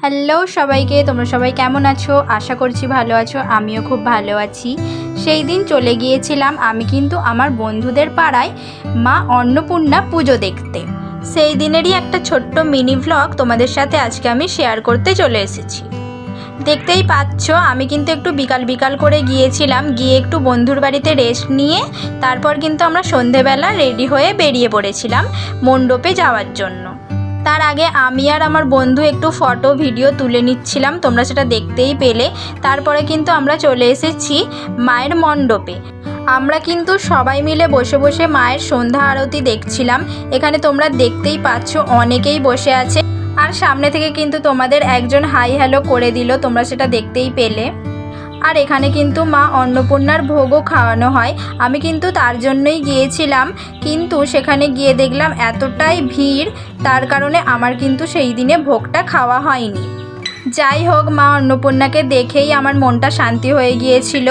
Hello সবাইকে, তোমরা সবাই কেমন আছো? আশা করছি ভালো আছো। আমিও খুব ভালো আছি। সেই দিন চলে গিয়েছিলাম আমি কিন্তু আমার বন্ধুদের পাড়ায় মা অন্নপূর্ণা পুজো দেখতে। সেই দিনেরই একটা ছোট্ট মিনি ভ্লগ তোমাদের সাথে আজকে আমি শেয়ার করতে চলে এসেছি। দেখতেই পাচ্ছ আমি কিন্তু একটু বিকাল বিকাল করে গিয়েছিলাম, গিয়ে একটু বন্ধুর বাড়িতে রেস্ট নিয়ে তারপর কিন্তু আমরা সন্ধেবেলা রেডি হয়ে বেরিয়ে পড়েছিলাম মণ্ডপে যাওয়ার জন্য। তার আগে আমি আর আমার বন্ধু একটু ফটো ভিডিও তুলে নিচ্ছিলাম, তোমরা সেটা দেখতেই পেলে। তারপরে কিন্তু আমরা চলে এসেছি মায়ের মণ্ডপে। আমরা কিন্তু সবাই মিলে বসে বসে মায়ের সন্ধ্যা আরতি দেখছিলাম। এখানে তোমরা দেখতেই পাচ্ছ অনেকেই বসে আছে, আর সামনে থেকে কিন্তু তোমাদের একজন হাই হ্যালো করে দিল, তোমরা সেটা দেখতেই পেলে। আর এখানে কিন্তু মা অন্নপূর্ণার ভোগও খাওয়ানো হয়। আমি কিন্তু তার জন্যই গিয়েছিলাম, কিন্তু সেখানে গিয়ে দেখলাম এতটাই ভিড়, তার কারণে আমার কিন্তু সেই দিনে ভোগটা খাওয়া হয়নি। যাই হোক, মা অন্নপূর্ণাকে দেখেই আমার মনটা শান্তি হয়ে গিয়েছিল।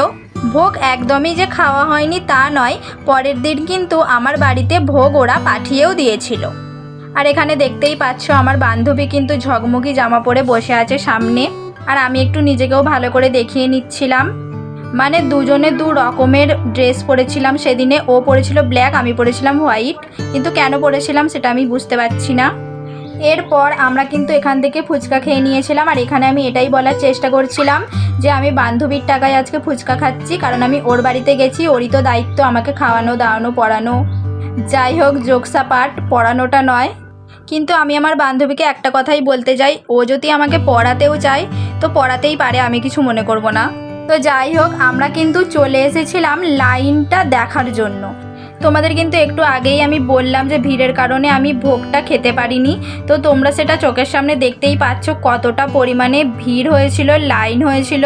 ভোগ একদমই যে খাওয়া হয়নি তা নয়, পরের দিন কিন্তু আমার বাড়িতে ভোগ ওরা পাঠিয়েও দিয়েছিল। আর এখানে দেখতেই পাচ্ছ আমার বান্ধবী কিন্তু ঝকমকি জামা পরে বসে আছে সামনে, আর আমি একটু নিজেকেও ভালো করে দেখিয়ে নিচ্ছিলাম। মানে দুজনে দু রকমের ড্রেস পরেছিলাম সেদিনে। ও পরেছিল ব্ল্যাক, আমি পরেছিলাম হোয়াইট, কিন্তু কেন পরেছিলাম সেটা আমি বুঝতে পারছি না। এরপর আমরা কিন্তু এখান থেকে ফুচকা খেয়ে নিয়েছিলাম, আর এখানে আমি এটাই বলার চেষ্টা করছিলাম যে আমি বান্ধবীর টাকায় আজকে ফুচকা খাচ্ছি, কারণ আমি ওর বাড়িতে গেছি, ওরই তো দায়িত্ব আমাকে খাওয়ানো দাওয়ানো পড়ানো। যাই হোক, জোকসা পার্ট, পড়ানোটা নয়। কিন্তু আমি আমার বান্ধবীকে একটা কথাই বলতে চাই, ও যদি আমাকে পড়াতেও চায় তো পড়াতেই পারে, আমি কিছু মনে করব না। তো যাই হোক, আমরা কিন্তু চলে এসেছিলাম লাইনটা দেখার জন্য। তোমাদের কিন্তু একটু আগেই আমি বললাম যে ভিড়ের কারণে আমি ভোগটা খেতে পারিনি। তো তোমরা সেটা চোখের সামনে দেখতেই পাচ্ছ কতটা পরিমাণে ভিড় হয়েছিল, লাইন হয়েছিল।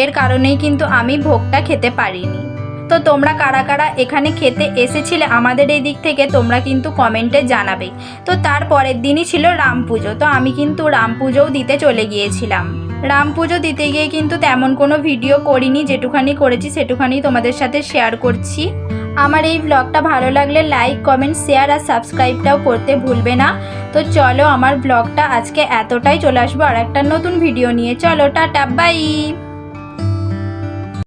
এর কারণেই কিন্তু আমি ভোগটা খেতে পারিনি। তো তোমরা কারা কারা এখানে খেতে এসেছিলে আমাদের এই দিক থেকে তোমরা কিন্তু কমেন্টে জানাবে। তো তার পরের দিনই ছিল রাম পুজো, তো আমি কিন্তু রাম পুজোও দিতে চলে গিয়েছিলাম। রাম পুজো দিতে গিয়ে কিন্তু তেমন কোনো ভিডিও করিনি, যেটুখানি করেছি সেটুখানি তোমাদের সাথে শেয়ার করছি। আমার এই ব্লগটা ভালো লাগলে লাইক, কমেন্ট, শেয়ার আর সাবস্ক্রাইবটাও করতে ভুলবে না। তো চলো, আমার ব্লগটা আজকে এতটাই, চলে আসবো আর একটা নতুন ভিডিও নিয়ে। চলো, টাটা, বাই।